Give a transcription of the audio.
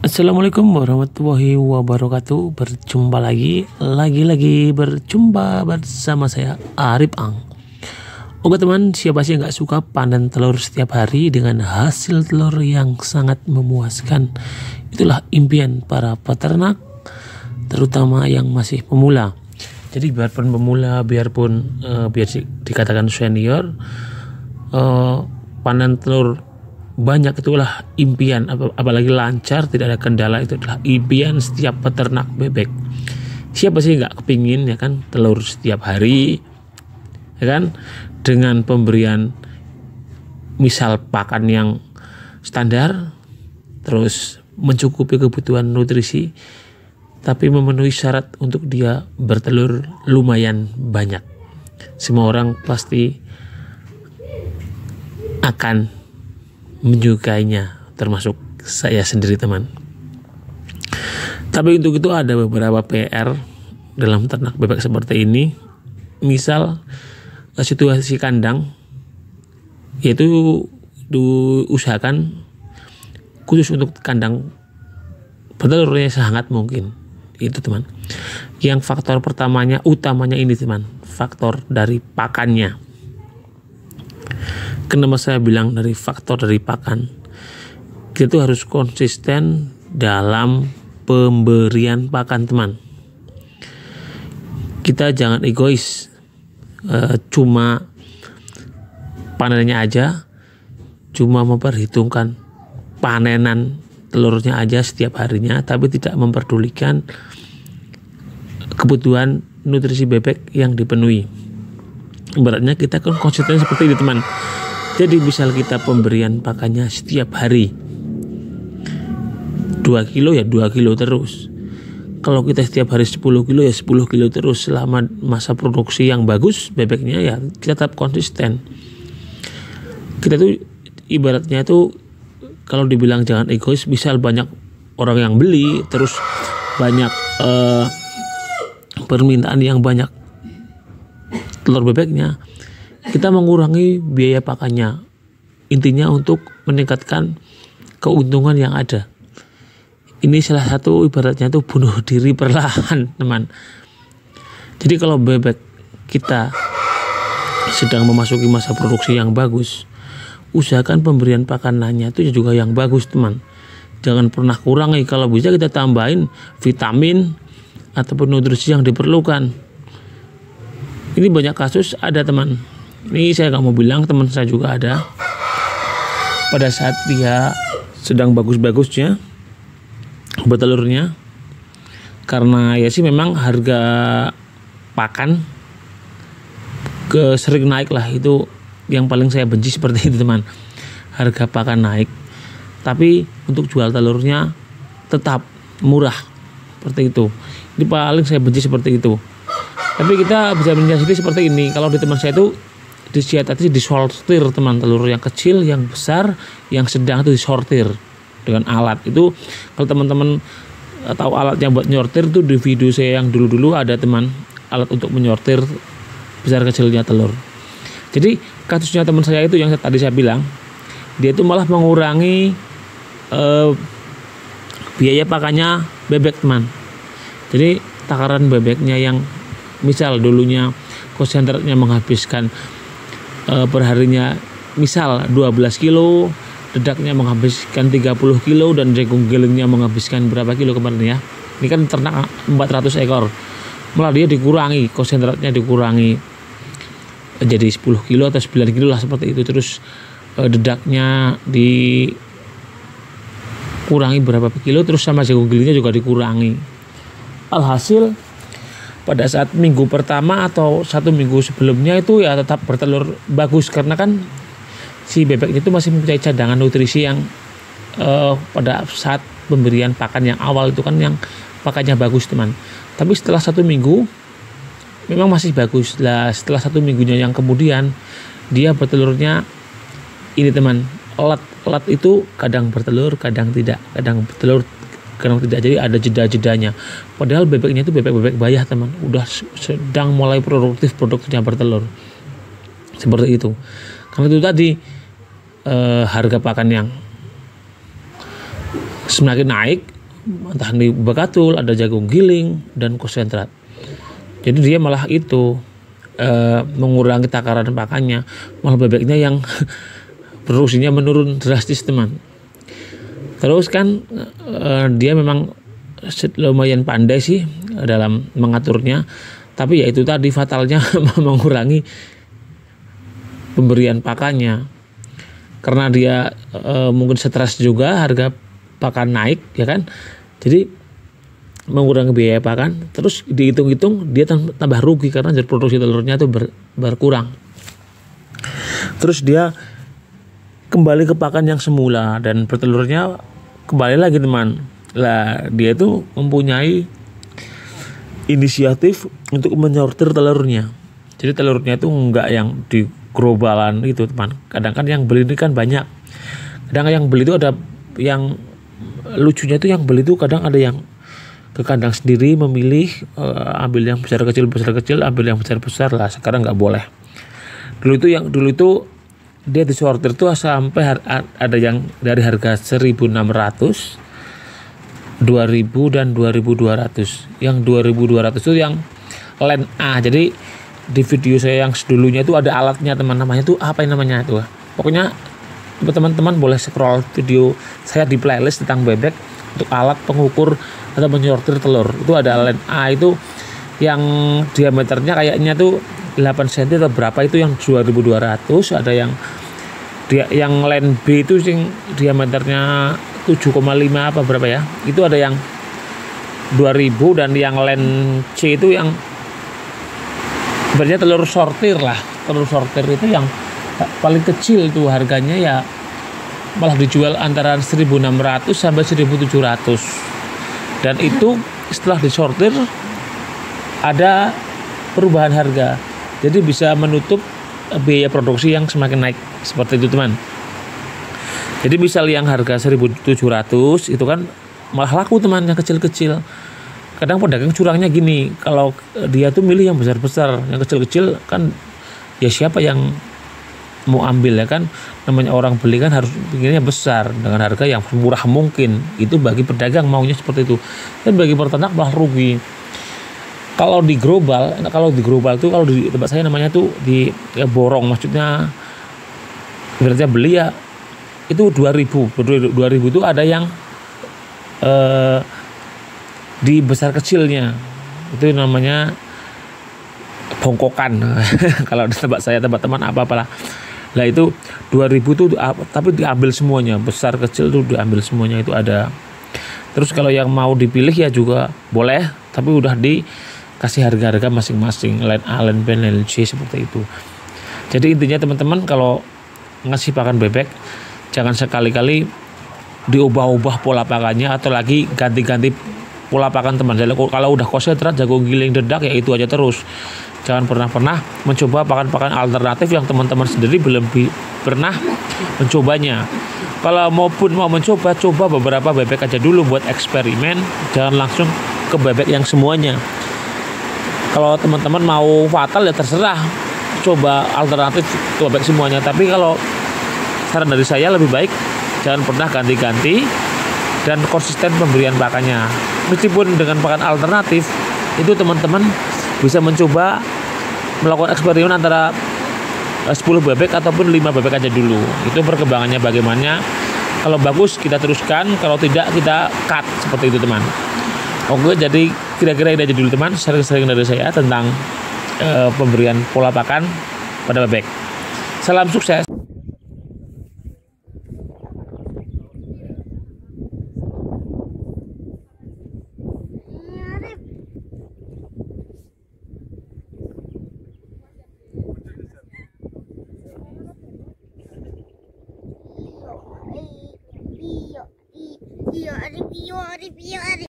Assalamualaikum warahmatullahi wabarakatuh. Berjumpa lagi berjumpa bersama saya Arif Ang. Oke teman, siapa sih yang gak suka panen telur setiap hari dengan hasil telur yang sangat memuaskan? Itulah impian para peternak, terutama yang masih pemula. Jadi biarpun pemula, biarpun dikatakan senior, panen telur banyak itulah impian, apalagi lancar, tidak ada kendala, itu adalah impian setiap peternak bebek. Siapa sih nggak kepingin ya kan telur setiap hari, ya kan, dengan pemberian misal pakan yang standar, terus mencukupi kebutuhan nutrisi, tapi memenuhi syarat untuk dia bertelur lumayan banyak. Semua orang pasti akan menyukainya, termasuk saya sendiri teman. Tapi untuk itu ada beberapa PR dalam ternak bebek seperti ini. Misal situasi kandang, yaitu diusahakan khusus untuk kandang bertelurnya sangat mungkin. Itu teman. Yang faktor utamanya ini teman, faktor dari pakannya. Kenapa saya bilang dari faktor dari pakan? Kita tuh harus konsisten dalam pemberian pakan teman. Kita jangan egois, cuma panennya aja, cuma memperhitungkan panenan telurnya aja setiap harinya, tapi tidak memperdulikan kebutuhan nutrisi bebek yang dipenuhi. Ibaratnya kita kan konsisten seperti ini teman. Jadi misal kita pemberian pakannya setiap hari 2 kilo ya 2 kilo terus. Kalau kita setiap hari 10 kilo ya 10 kilo terus selama masa produksi yang bagus bebeknya, ya kita tetap konsisten. Kita tuh ibaratnya tuh kalau dibilang jangan egois, misal banyak orang yang beli, terus banyak permintaan yang banyak telur bebeknya, kita mengurangi biaya pakannya. Intinya untuk meningkatkan keuntungan yang ada. Ini salah satu ibaratnya itu bunuh diri perlahan teman. Jadi kalau bebek kita sedang memasuki masa produksi yang bagus, usahakan pemberian pakanannya itu juga yang bagus teman. Jangan pernah kurangi, kalau bisa kita tambahin vitamin ataupun nutrisi yang diperlukan. Ini banyak kasus ada teman. Ini saya nggak mau bilang, teman saya juga ada. Pada saat dia sedang bagus-bagusnya bertelurnya, karena ya sih memang harga pakan sering naik lah. Itu yang paling saya benci seperti itu teman. Harga pakan naik, tapi untuk jual telurnya tetap murah seperti itu. Ini paling saya benci seperti itu. Tapi kita bisa menyiasati seperti ini. Kalau di teman saya itu disortir teman, telur yang kecil, yang besar, yang sedang itu disortir dengan alat. Itu kalau teman-teman tahu alatnya buat nyortir, itu di video saya yang dulu ada teman, alat untuk menyortir besar kecilnya telur. Jadi kasusnya teman saya itu yang tadi saya bilang, dia itu malah mengurangi biaya pakannya bebek teman. Jadi takaran bebeknya yang misal dulunya konsentratnya menghabiskan perharinya misal 12 kilo, dedaknya menghabiskan 30 kilo, dan jagung gelengnya menghabiskan berapa kilo kemarin ya. Ini kan ternak 400 ekor. Malah dia dikurangi, konsentratnya dikurangi jadi 10 kilo atau 9 kilo lah seperti itu. Terus dedaknya dikurangi berapa kilo, terus sama jagung gelengnya juga dikurangi. Alhasil pada saat minggu pertama atau 1 minggu sebelumnya itu ya tetap bertelur bagus, karena kan si bebek itu masih mempunyai cadangan nutrisi yang pada saat pemberian pakan yang awal itu kan yang pakannya bagus teman. Tapi setelah 1 minggu memang masih bagus lah. Setelah 1 minggunya yang kemudian dia bertelurnya ini teman, elat itu kadang bertelur, kadang tidak, kadang bertelur, kadang tidak. Jadi ada jeda-jedanya. Padahal bebeknya itu bebek bayah teman, udah sedang mulai produktifnya bertelur seperti itu. Karena itu tadi harga pakan yang semakin naik, entah ini bakatul, ada jagung giling dan konsentrat. Jadi dia malah itu mengurangi takaran pakannya, malah bebeknya yang produksinya menurun drastis teman. Terus kan dia memang lumayan pandai sih dalam mengaturnya, tapi ya itu tadi fatalnya mengurangi pemberian pakannya karena dia mungkin stres juga, harga pakan naik ya kan, jadi mengurangi biaya pakan, terus dihitung-hitung dia tambah rugi karena produksi telurnya itu berkurang. Terus dia kembali ke pakan yang semula dan bertelurnya kembali lagi teman. Lah dia itu mempunyai inisiatif untuk menyortir telurnya. Jadi telurnya itu enggak yang di grobalan itu teman. Kadang kan yang beli ini kan banyak. Kadang yang beli itu ada yang lucunya itu, yang beli itu kadang ada yang ke kandang sendiri memilih ambil yang besar kecil, ambil yang besar lah. Sekarang nggak boleh. Dulu itu dia disortir tuh sampai ada yang dari harga 1.600, 2.000 dan 2.200. Yang 2.200 itu yang line A. Jadi di video saya yang dulunya itu ada alatnya teman, namanya tuh apa yang namanya itu. Pokoknya teman-teman boleh scroll video saya di playlist tentang bebek untuk alat pengukur atau menyortir telur. Itu ada line A itu yang diameternya kayaknya tuh 8 cm atau berapa, itu yang 2.200. Ada yang line B itu yang diameternya 7,5 apa berapa ya, itu ada yang 2.000. Dan yang line C itu yang sebenarnya telur sortir lah. Telur sortir itu yang paling kecil tuh harganya ya malah dijual antara 1.600 sampai 1.700. Dan itu setelah disortir ada perubahan harga, jadi bisa menutup biaya produksi yang semakin naik seperti itu teman. Jadi misal yang harga 1.700 itu kan malah laku teman, yang kecil-kecil. Kadang pedagang curangnya gini, kalau dia tuh milih yang besar-besar, yang kecil-kecil kan ya siapa yang mau ambil ya kan, namanya orang beli kan harus pikirnya besar dengan harga yang murah mungkin. Itu bagi pedagang maunya seperti itu, dan bagi peternak malah rugi. Kalau di global itu kalau di tempat saya namanya tuh di borong, maksudnya berarti beli ya itu 2.000 itu ada yang di besar kecilnya itu namanya bongkokan. Kalau di tempat saya, tempat teman apa-apalah. Lah itu 2.000 tuh tapi diambil semuanya, besar kecil tuh diambil semuanya, itu ada. Terus kalau yang mau dipilih ya juga boleh, tapi udah dikasih harga-harga masing-masing, line A, line B, line C seperti itu. Jadi intinya teman-teman kalau ngasih pakan bebek jangan sekali-kali diubah-ubah pola pakannya atau lagi ganti-ganti pola pakan teman. Kalau udah konsentrat, jagung giling, dedak ya itu aja terus. Jangan pernah mencoba pakan-pakan alternatif yang teman-teman sendiri belum pernah mencobanya. Kalau mau mencoba, coba beberapa bebek aja dulu buat eksperimen. Jangan langsung ke bebek yang semuanya. Kalau teman-teman mau fatal ya terserah, coba alternatif ke bebek semuanya. Tapi kalau saran dari saya lebih baik jangan pernah ganti-ganti dan konsisten pemberian pakannya. Meskipun dengan pakan alternatif itu teman-teman bisa mencoba melakukan eksperimen antara 10 bebek ataupun 5 bebek aja dulu. Itu perkembangannya bagaimana. Kalau bagus kita teruskan, kalau tidak kita cut, seperti itu teman. Oke, jadi kira-kira ini aja dulu teman, sharing-sharing dari saya tentang pemberian pola pakan pada bebek. Salam sukses. Iyo, Arif, iyo, Arif, iyo, Arif.